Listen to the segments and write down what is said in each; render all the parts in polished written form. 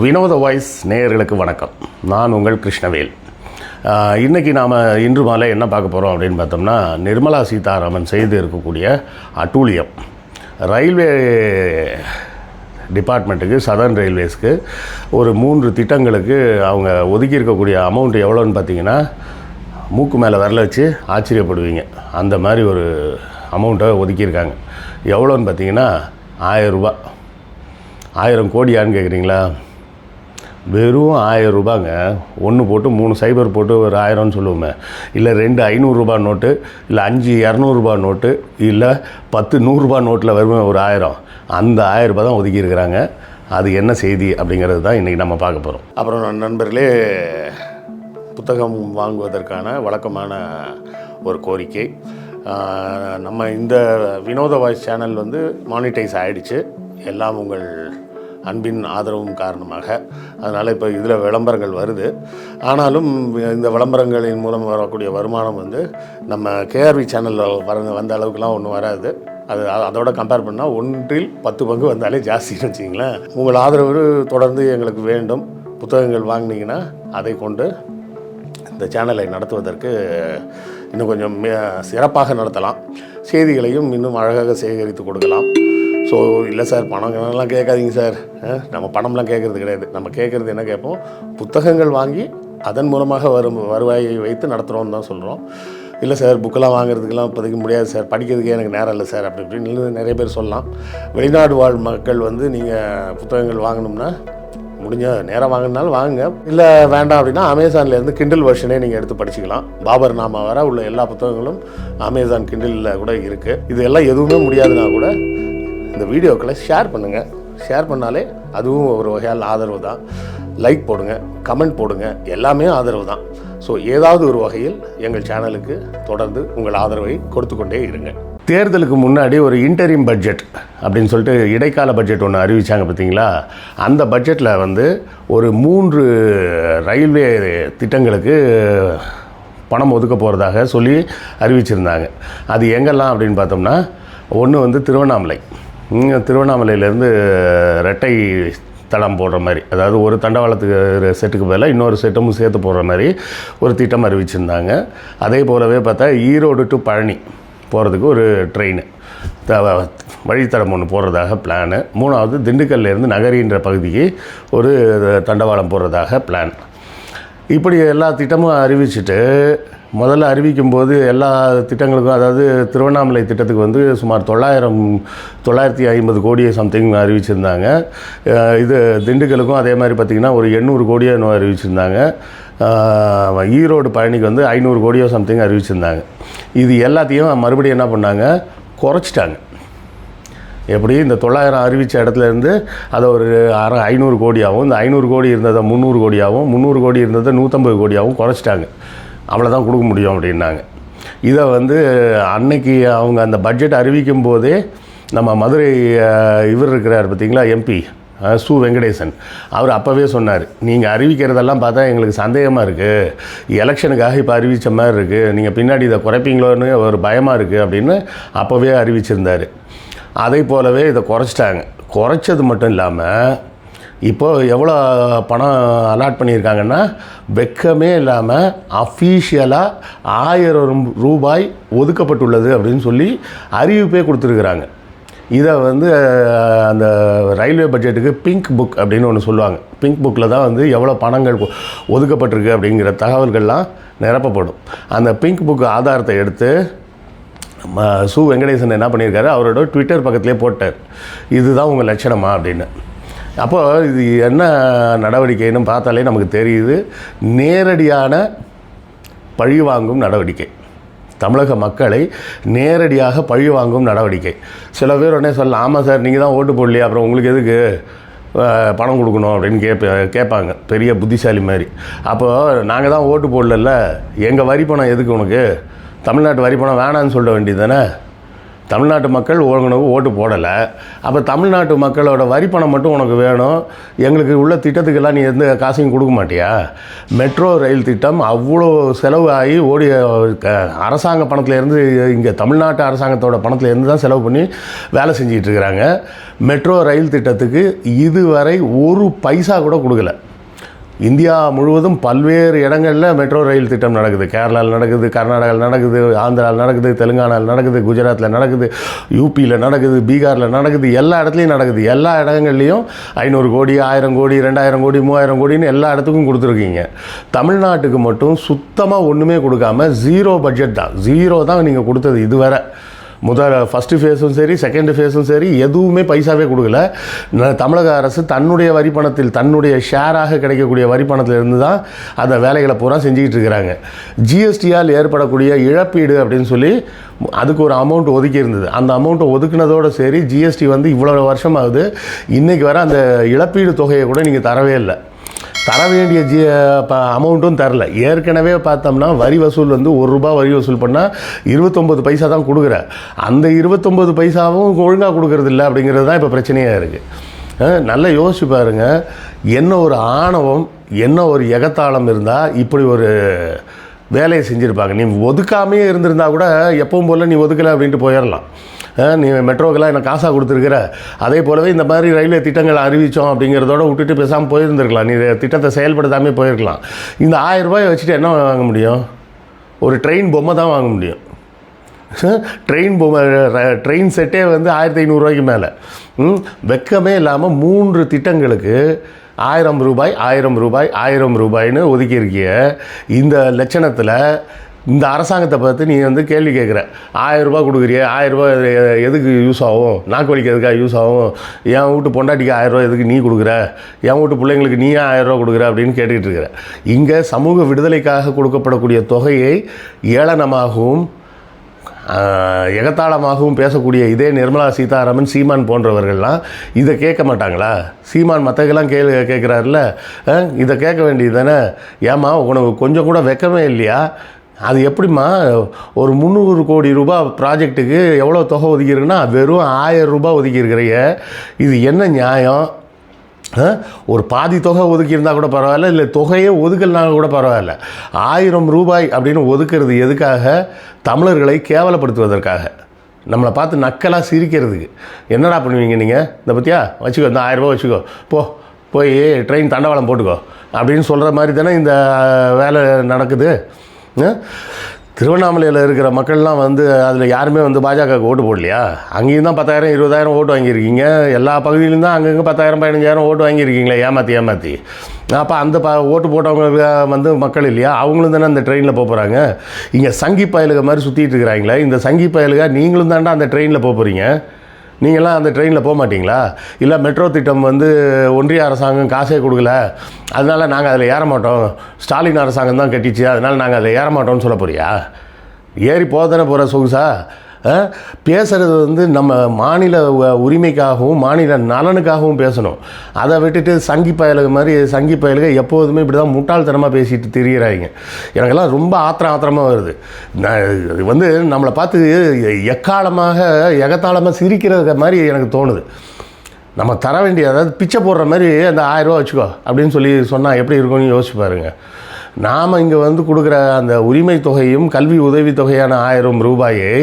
வினோத வாய்ஸ் நேயர்களுக்கு வணக்கம். நான் உங்கள் கிருஷ்ணவேல். இன்றைக்கி நாம் இன்று மாலை என்ன பார்க்க போகிறோம் அப்படின்னு பார்த்தோம்னா, நிர்மலா சீதாராமன் செய்து இருக்கக்கூடிய அட்டூழியம். ரயில்வே டிபார்ட்மெண்ட்டுக்கு, சதர்ன் ரயில்வேஸ்க்கு ஒரு 3 திட்டங்களுக்கு அவங்க ஒதுக்கி இருக்கக்கூடிய அமௌண்ட் எவ்வளோன்னு பார்த்தீங்கன்னா, மூக்கு மேலே விரல வச்சு ஆச்சரியப்படுவீங்க. அந்த மாதிரி ஒரு அமௌண்ட்டை ஒதுக்கியிருக்காங்க. எவ்வளோன்னு பார்த்தீங்கன்னா 1000 ரூபா. 1000 கோடியான்னு கேட்குறீங்களா? வெறும் 1000 ரூபாங்க. 1 போட்டு 3 சைபர் போட்டு ஒரு 1000ன்னு சொல்லுவோமே, இல்லை 2 500 ரூபா நோட்டு, இல்லை 5 200 ரூபா நோட்டு, இல்லை 10 100 ரூபா நோட்டில் வருமே ஒரு 1000. அந்த 1000 ரூபா தான் ஒதுக்கியிருக்கிறாங்க. அது என்ன செய்தி அப்படிங்கிறது தான் இன்றைக்கி நம்ம பார்க்க போகிறோம். அப்புறம் நண்பர்களே, புத்தகம் வாங்குவதற்கான வழக்கமான ஒரு கோரிக்கை. நம்ம இந்த வினோத வாய்ஸ் சேனல் மானிட்டைஸ் ஆகிடுச்சு. எல்லாம் உங்கள் அன்பின் ஆதரவும் காரணமாக. அதனால் இப்போ இதில் விளம்பரங்கள் வருது. ஆனாலும் இந்த விளம்பரங்களின் மூலம் வரக்கூடிய வருமானம் நம்ம கேஆர்வி சேனலில் வந்த அளவுக்குலாம் ஒன்றும் வராது. அதோட கம்பேர் பண்ணால் 1/10 பங்கு வந்தாலே ஜாஸ்தின்னு வச்சிங்களேன். உங்கள் ஆதரவு தொடர்ந்து எங்களுக்கு வேண்டும். புத்தகங்கள் வாங்கினீங்கன்னா அதை கொண்டு இந்த சேனலை நடத்துவதற்கு இன்னும் கொஞ்சம் சிறப்பாக நடத்தலாம். செய்திகளையும் இன்னும் அழகாக சேகரித்து கொடுக்கலாம். ஸோ இல்லை சார், பணம்லாம் கேட்காதீங்க சார். நம்ம பணம்லாம் கேட்குறது கிடையாது. நம்ம கேட்குறது என்ன கேட்போம், புத்தகங்கள் வாங்கி அதன் மூலமாக வருவாயை வைத்து நடத்துகிறோன்னு தான் சொல்கிறோம். இல்லை சார், புக்கெல்லாம் வாங்குறதுக்கெல்லாம் இப்போதைக்கு முடியாது சார், படிக்கிறதுக்கே எனக்கு நேரம் இல்லை சார், அப்படி இப்படின்னு நிறைய பேர் சொல்லலாம். வெளிநாடு வாழ் மக்கள் நீங்கள் புத்தகங்கள் வாங்கணும்னா முடிஞ்ச நேரம் வாங்கினாலும் வாங்குங்க. இல்லை வேண்டாம் அப்படின்னா அமேசான்லேருந்து கிண்டில் வெர்ஷனே நீங்கள் எடுத்து படிச்சுக்கலாம். பாபர் நாமா வர உள்ள எல்லா புத்தகங்களும் அமேசான் கிண்டிலில் கூட இருக்குது. இது எல்லாம் எதுவுமே முடியாதுன்னா கூட இந்த வீடியோக்களை ஷேர் பண்ணுங்கள். ஷேர் பண்ணாலே அதுவும் ஒரு வகையால் ஆதரவு தான். லைக் போடுங்க, கமெண்ட் போடுங்க, எல்லாமே ஆதரவு தான். ஸோ ஏதாவது ஒரு வகையில் எங்கள் சேனலுக்கு தொடர்ந்து உங்கள் ஆதரவை கொடுத்து கொண்டே இருங்க. தேர்தலுக்கு முன்னாடி ஒரு இன்டரிம் பட்ஜெட் அப்படின்னு சொல்லிட்டு இடைக்கால பட்ஜெட் ஒன்று அறிவித்தாங்க பார்த்தீங்களா? அந்த பட்ஜெட்டில் ஒரு 3 ரயில்வே திட்டங்களுக்கு பணம் ஒதுக்க போகிறதாக சொல்லி அறிவிச்சிருந்தாங்க. அது எங்கெல்லாம் அப்படின்னு பார்த்தோம்னா, ஒன்று திருவண்ணாமலை. திருவண்ணாமலையிலேருந்து ரெட்டை தடம் போடுற மாதிரி, அதாவது ஒரு தண்டவாளத்துக்கு செட்டுக்கு பதிலாக இன்னொரு செட்டும் சேர்த்து போடுற மாதிரி ஒரு திட்டம் அறிவிச்சிருந்தாங்க. அதே போலவே பார்த்தா ஈரோடு டு பழனி போகிறதுக்கு ஒரு ட்ரெயின் வழித்தடம் ஒன்று போடுறதாக பிளானு. 3வது திண்டுக்கல்லேருந்து நகரின்ற பகுதிக்கு ஒரு தண்டவாளம் போடுறதாக பிளான். இப்படி எல்லா திட்டமும் அறிவிச்சுட்டு, முதல்ல அறிவிக்கும்போது எல்லா திட்டங்களுக்கும், அதாவது திருவண்ணாமலை திட்டத்துக்கு சுமார் 950 கோடியை சம்திங் அறிவிச்சிருந்தாங்க. இது திண்டுக்கலுக்கும் அதே மாதிரி பார்த்திங்கன்னா ஒரு 800 கோடியோ இன்னும் அறிவிச்சிருந்தாங்க. ஈரோடு பழனிக்கு 500 கோடியோ சம்திங் அறிவிச்சிருந்தாங்க. இது எல்லாத்தையும் மறுபடியும் என்ன பண்ணாங்க, குறைச்சிட்டாங்க. எப்படி இந்த 900 அறிவித்த இடத்துலேருந்து அதை ஒரு 500 கோடியாகவும், இந்த 500 கோடி இருந்ததை 300 கோடியாகவும், 300 கோடி இருந்ததை 150 கோடியாகவும் குறைச்சிட்டாங்க. அவ்வளோதான் கொடுக்க முடியும் அப்படின்னாங்க. இதை அன்னைக்கு அவங்க அந்த பட்ஜெட் அறிவிக்கும் போதே நம்ம மதுரை இவர் இருக்கிறார் பார்த்திங்களா, எம்பி சு வெங்கடேசன், அவர் அப்போவே சொன்னார், நீங்கள் அறிவிக்கிறதெல்லாம் பார்த்தா எங்களுக்கு சந்தேகமாக இருக்குது, எலெக்ஷனுக்காக இப்போ அறிவித்த மாதிரி இருக்குது, நீங்கள் பின்னாடி இதை குறைப்பீங்களோன்னு ஒரு பயமாக இருக்குது அப்படின்னு அப்போவே அறிவிச்சிருந்தார். அதே போலவே இதை குறைச்சிட்டாங்க. குறைச்சது மட்டும் இல்லாமல் இப்போது எவ்வளோ பணம் அலாட் பண்ணியிருக்காங்கன்னா, வெக்கமே இல்லாமல் அஃபீஷியலாக 1000 ரூபாய் ஒதுக்கப்பட்டுள்ளது அப்படின்னு சொல்லி அறிவிப்பே கொடுத்துருக்குறாங்க. இதை அந்த ரயில்வே பட்ஜெட்டுக்கு பிங்க் புக் அப்படின்னு ஒன்று சொல்லுவாங்க. பிங்க் புக்கில் தான் எவ்வளோ பணங்கள் ஒதுக்கப்பட்டிருக்கு அப்படிங்கிற தகவல்கள்லாம் நிரப்பப்படும். அந்த பிங்க் புக் ஆதாரத்தை எடுத்து சு வெங்கடேசன் என்ன பண்ணியிருக்காரு, அவரோட ட்விட்டர் பக்கத்துலேயே போட்டார், இதுதான் உங்கள் லட்சணமா அப்படின்னு. அப்போது இது என்ன நடவடிக்கைன்னு பார்த்தாலே நமக்கு தெரியுது, நேரடியான பழிவாங்கும் நடவடிக்கை. தமிழக மக்களை நேரடியாக பழிவாங்கும் நடவடிக்கை. சில பேர் உடனே சொல்லலாம், ஆமாம் சார், நீங்கள் தான் ஓட்டு போடலையே, அப்புறம் உங்களுக்கு எதுக்கு பணம் கொடுக்கணும் அப்படின்னு கேட்பாங்க, பெரிய புத்திசாலி மாதிரி. அப்போது நாங்கள் தான் ஓட்டு போடல, எங்கள் வரி பணம் எதுக்கு உனக்கு, தமிழ்நாட்டு வரி பணம் வேணான்னு சொல்ல வேண்டியது தானே. தமிழ்நாட்டு மக்கள் உனக்கு ஓட்டு போடலை. அப்போ தமிழ்நாட்டு மக்களோட வரி பணம் மட்டும் உனக்கு வேணும், எங்களுக்கு உள்ள திட்டத்துக்கெல்லாம் நீ எந்த காசையும் கொடுக்க மாட்டியா? மெட்ரோ ரயில் திட்டம் அவ்வளோ செலவு ஆகி அரசாங்க பணத்துலேருந்து, இங்கே தமிழ்நாட்டு அரசாங்கத்தோட பணத்துலேருந்து தான் செலவு பண்ணி வேலை செஞ்சிகிட்டு இருக்கிறாங்க. மெட்ரோ ரயில் திட்டத்துக்கு இதுவரை ஒரு பைசா கூட கொடுக்கல. இந்தியா முழுவதும் பல்வேறு இடங்களில் மெட்ரோ ரயில் திட்டம் நடக்குது. கேரளாவில் நடக்குது, கர்நாடகாவில் நடக்குது, ஆந்திராவில் நடக்குது, தெலுங்கானாவில் நடக்குது, குஜராத்தில் நடக்குது, யூபியில் நடக்குது, பீகாரில் நடக்குது, எல்லா இடத்துலையும் நடக்குது. எல்லா இடங்கள்லையும் 500 கோடி, 1000 கோடி, 2000 கோடி, 3000 கோடின்னு எல்லா இடத்துக்கும் கொடுத்துருக்கீங்க. தமிழ்நாட்டுக்கு மட்டும் சுத்தமாக ஒன்றுமே கொடுக்காம ஜீரோ பட்ஜெட் தான், ஜீரோ தான் நீங்கள் கொடுத்தது இதுவரை. ஃபஸ்ட்டு ஃபேஸும் சரி, செகண்ட் ஃபேஸும் சரி, எதுவுமே பைசாவே கொடுக்கல. தமிழக அரசு தன்னுடைய வரி பணத்தில், தன்னுடைய ஷேராக கிடைக்கக்கூடிய வரி பணத்திலிருந்து தான் அந்த வேலைகளை பூரா செஞ்சுக்கிட்டு இருக்கிறாங்க. ஜிஎஸ்டியால் ஏற்படக்கூடிய இழப்பீடு அப்படின்னு சொல்லி அதுக்கு ஒரு அமௌண்ட் ஒதுக்கி இருந்தது. அந்த அமௌண்ட்டை ஒதுக்குனதோடு சரி, ஜிஎஸ்டி வந்து இவ்வளோ வருஷமாகுது, இன்றைக்கி வர அந்த இழப்பீடு தொகையை கூட நீங்கள் தரவே இல்லை. தர வேண்டிய அமௌண்ட்டும் தரல. ஏற்கனவே பார்த்தோம்னா வரி வசூல் வந்து ₹1 வரி வசூல் பண்ணால் 29 பைசா தான் கொடுக்குற. அந்த 29 பைசாவும் ஒழுங்காக கொடுக்கறது இல்லை அப்படிங்கிறது தான் இப்போ பிரச்சனையாக இருக்குது. நல்லா யோசிச்சு பாருங்கள், என்ன ஒரு ஆணவம், என்ன ஒரு எகத்தாளம் இருந்தால் இப்படி ஒரு வேலையை செஞ்சுருப்பாங்க. நீ ஒதுக்காமையே இருந்திருந்தா கூட எப்பவும் போல் நீ ஒதுக்கலை அப்படின்ட்டு போயிடலாம். நீ மெட்ரோக்கெல்லாம் எனக்கு காசாக கொடுத்துருக்குற, அதே போலவே இந்த மாதிரி ரயில்வே திட்டங்கள் அறிவித்தோம் அப்படிங்கிறதோட விட்டுட்டு பேசாமல் போயிருந்துருக்கலாம். நீ திட்டத்தை செயல்படுத்தாமே போயிருக்கலாம். இந்த ₹1000 வச்சுட்டு என்ன வாங்க முடியும்? ஒரு ட்ரெயின் பொம்மை தான் வாங்க முடியும். ட்ரெயின் செட்டே வந்து ₹1500 மேலே. வெக்கமே இல்லாமல் 3 திட்டங்களுக்கு ₹1000 ஒதுக்கியிருக்கிய இந்த லட்சணத்தில் இந்த அரசாங்கத்தை பார்த்து நீ வந்து கேள்வி கேட்குற. ₹1000 கொடுக்குறிய, ₹1000 எதுக்கு யூஸ் ஆகும்? நாக்கு வலிக்கு எதுக்காக யூஸ் ஆகும்? என் வீட்டு பொண்டாட்டிக்கு ₹1000 எதுக்கு நீ கொடுக்குற? என் வீட்டு பிள்ளைங்களுக்கு நீ ஏன் ₹1000 கொடுக்குற அப்படின்னு கேட்டுக்கிட்டு இருக்கிற. இங்கே சமூக விடுதலைக்காக கொடுக்கப்படக்கூடிய தொகையை ஏளனமாகவும் எகத்தாளமாகவும் பேசக்கூடிய இதே நிர்மலா சீதாராமன், சீமான் போன்றவர்கள்லாம் இதை கேட்க மாட்டாங்களா? சீமான் மற்றவங்கெல்லாம் கேட்குறாருல, இதை கேட்க வேண்டியது தானே? ஏம்மா உனக்கு கொஞ்சம் கூட வெக்கமே இல்லையா? அது எப்படிம்மா ஒரு ₹300 கோடி ப்ராஜெக்ட்டுக்கு எவ்வளோ தொகை ஒதுக்கியிருக்குன்னா வெறும் ₹1000 ஒதுக்கியிருக்கிறைய, இது என்ன நியாயம்? ஒரு பாதி தொகை ஒதுக்கியிருந்தால் கூட பரவாயில்ல, இல்லை தொகையே ஒதுக்கலனாலும் கூட பரவாயில்ல. ₹1000 அப்படின்னு ஒதுக்கிறது எதுக்காக? தமிழர்களை கேவலப்படுத்துவதற்காக, நம்மளை பார்த்து நக்கலாக சிரிக்கிறதுக்கு. என்னடா பண்ணுவீங்க நீங்கள்? இந்த பற்றியா வச்சுக்கோ, இந்த ₹1000 வச்சுக்கோ, போய் ட்ரெயின் தண்டவாளம் போட்டுக்கோ அப்படின்னு சொல்கிற மாதிரி தானே இந்த வேலை நடக்குது. திருவண்ணாமலையில் இருக்கிற மக்கள்லாம் வந்து அதில் யாருமே வந்து பாஜகவுக்கு ஓட்டு போடலையா? அங்கேயும் தான் 10,000 20,000 ஓட்டு வாங்கியிருக்கீங்க. எல்லா பகுதியிலும் தான் அங்கங்கே 10,000 15,000 ஓட்டு வாங்கியிருக்கீங்களே ஏமாற்றி. அப்போ அந்த ஓட்டு போட்டவங்க வந்து மக்கள் இல்லையா? அவங்களும் தானே அந்த ட்ரெயினில் போகிறாங்க. இங்கே சங்கி பயலுக மாதிரி சுற்றிட்டு இருக்கிறாங்களே, இந்த சங்கி பயலுக நீங்களும் தாண்டா அந்த ட்ரெயினில் போகிறீங்க. நீங்களாம் அந்த ட்ரெயினில் போக மாட்டிங்களா? இல்லை மெட்ரோ திட்டம் வந்து ஒன்றிய அரசாங்கம் காசே கொடுக்கல, அதனால் நாங்கள் அதில் ஏற மாட்டோம், ஸ்டாலின் அரசாங்கம் தான் கட்டிச்சு, அதனால் நாங்கள் அதில் ஏற மாட்டோம்னு சொல்ல போறியா? ஏறி போதானே போகிற சொகுசா? பேசுகிறது வந்து நம்ம மாநில உரிமைக்காகவும் மாநில நலனுக்காகவும் பேசணும். அதை விட்டுட்டு சங்கி பயலுக எப்போதுமே இப்படி தான் முட்டாள்தனமாக பேசிட்டு திரிகிறாங்க. எனக்கெல்லாம் ரொம்ப ஆத்திரமாக வருது. வந்து நம்மளை பார்த்து எகத்தாளமாக சிரிக்கிறது மாதிரி எனக்கு தோணுது. நம்ம தர வேண்டிய, அதாவது பிச்சை போடுற மாதிரி அந்த ₹1000 வச்சுக்கோ அப்படின்னு சொல்லி சொன்னால் எப்படி இருக்கும்னு யோசிச்சு பாருங்கள். நாம் இங்கே வந்து கொடுக்குற அந்த உரிமை தொகையும் கல்வி உதவி தொகையான ₹1000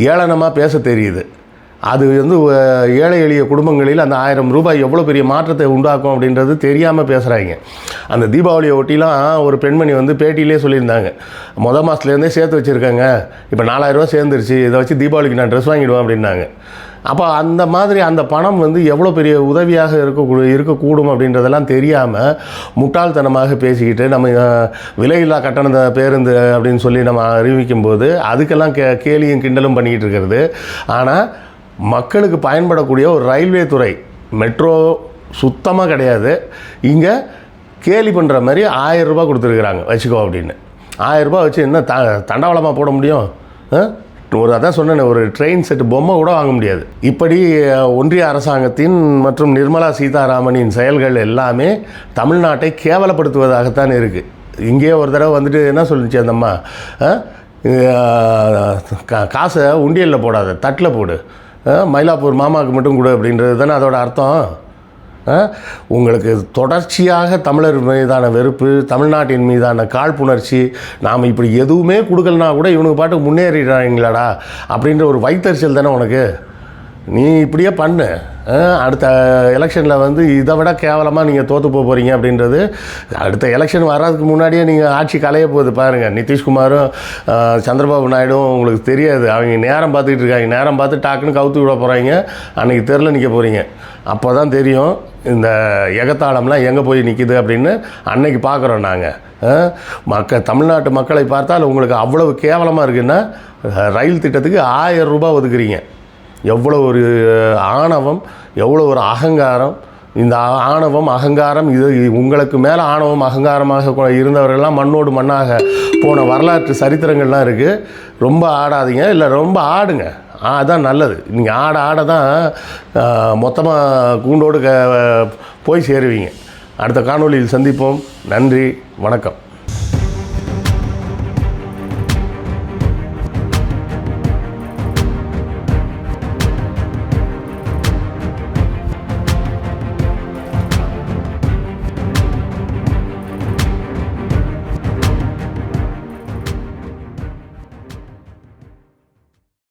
ஏளனமாக பேச தெரியுது. அது வந்து ஏழை எளிய குடும்பங்களில் அந்த ₹1000 எவ்வளோ பெரிய மாற்றத்தை உண்டாக்கும் அப்படின்றது தெரியாமல் பேசுகிறாங்க. அந்த தீபாவளியை ஒட்டிலாம் ஒரு பெண்மணி வந்து பேட்டியிலே சொல்லியிருந்தாங்க, மாதத்துலேருந்தே சேர்த்து வச்சுருக்காங்க, இப்போ ₹4000 சேர்ந்துருச்சு, இதை வச்சு தீபாவளிக்கு நான் ட்ரெஸ் வாங்கிடுவேன் அப்படின்னாங்க. அப்போ அந்த மாதிரி அந்த பணம் வந்து எவ்வளோ பெரிய உதவியாக இருக்கக்கூடும் அப்படின்றதெல்லாம் தெரியாமல் முட்டாள்தனமாக பேசிக்கிட்டு நம்ம விலையில்லா கட்டண பேருந்து அப்படின்னு சொல்லி நம்ம அறிவிக்கும்போது அதுக்கெல்லாம் கேலியும் கிண்டலும் பண்ணிக்கிட்டு இருக்கிறது. ஆனால் மக்களுக்கு பயன்படக்கூடிய ஒரு ரயில்வே துறை, மெட்ரோ சுத்தமாக கிடையாது. இங்கே கேலி பண்ணுற மாதிரி ₹1000 கொடுத்துருக்குறாங்க வச்சுக்கோ அப்படின்னு. ₹1000 வச்சு என்ன தண்டவாளமாக போட முடியும்? அதான் சொன்னேன், ஒரு ட்ரெயின் செட்டு பொம்மை கூட வாங்க முடியாது. இப்படி ஒன்றிய அரசாங்கத்தின் மற்றும் நிர்மலா சீதாராமனின் செயல்கள் எல்லாமே தமிழ்நாட்டை கேவலப்படுத்துவதாகத்தான் இருக்குது. இங்கேயே ஒரு தடவை வந்துட்டு என்ன சொல்லிச்சு அந்த அம்மா, காசை உண்டியலில் போடாத, தட்டில் போடு, மயிலாப்பூர் மாமாவுக்கு மட்டும் கொடு அப்படின்றது தானே அதோட அர்த்தம். உங்களுக்கு தொடர்ச்சியாக தமிழர் மீதான வெறுப்பு, தமிழ்நாட்டின் மீதான காழ்ப்புணர்ச்சி, நாம் இப்படி எதுவுமே கொடுக்கலனா கூட இவனுக்கு பாட்டுக்கு முன்னேறிடுறாங்களாடா அப்படின்ற ஒரு வைத்தறிச்சல் தானே உனக்கு. நீ இப்படியே பண்ணு, அடுத்த எலெக்ஷனில் வந்து இதை விட கேவலமாக நீங்கள் தோற்று போகிறீங்க அப்படின்றது அடுத்த எலெக்ஷன் வர்றதுக்கு முன்னாடியே நீங்கள் ஆட்சி கலைய போகுது பாருங்கள். நிதிஷ்குமாரும் சந்திரபாபு நாயுடும் உங்களுக்கு தெரியாது, அவங்க நேரம் பார்த்துக்கிட்டு இருக்காங்க, நேரம் பார்த்து டாக்குன்னு கவுத்து விட போகிறாங்க, அன்றைக்கி தெருவில் நிற்க போகிறீங்க. அப்போ தான் தெரியும் இந்த எகத்தாளம்லாம் எங்கே போய் நிற்கிது அப்படின்னு அன்னைக்கு பார்க்குறோம் நாங்கள். தமிழ்நாட்டு மக்களை பார்த்தால் உங்களுக்கு அவ்வளவு கேவலமாக இருக்குன்னா ரயில் திட்டத்துக்கு 1000 ரூபாய் ஒதுக்குறீங்க. எவ்வளோ ஒரு ஆணவம், எவ்வளோ ஒரு அகங்காரம். இந்த ஆணவம் அகங்காரம் இது உங்களுக்கு மேலே ஆணவம் அகங்காரமாக இருந்தவர்கள்லாம் மண்ணோடு மண்ணாக போன வரலாற்று சரித்திரங்கள்லாம் இருக்குது. ரொம்ப ஆடாதீங்க, இல்லை ரொம்ப ஆடுங்க, அதான் நல்லது. நீங்கள் ஆட தான் மொத்தமாக கூண்டோடு போய் சேருவீங்க. அடுத்த காணொளியில் சந்திப்போம். நன்றி, வணக்கம்.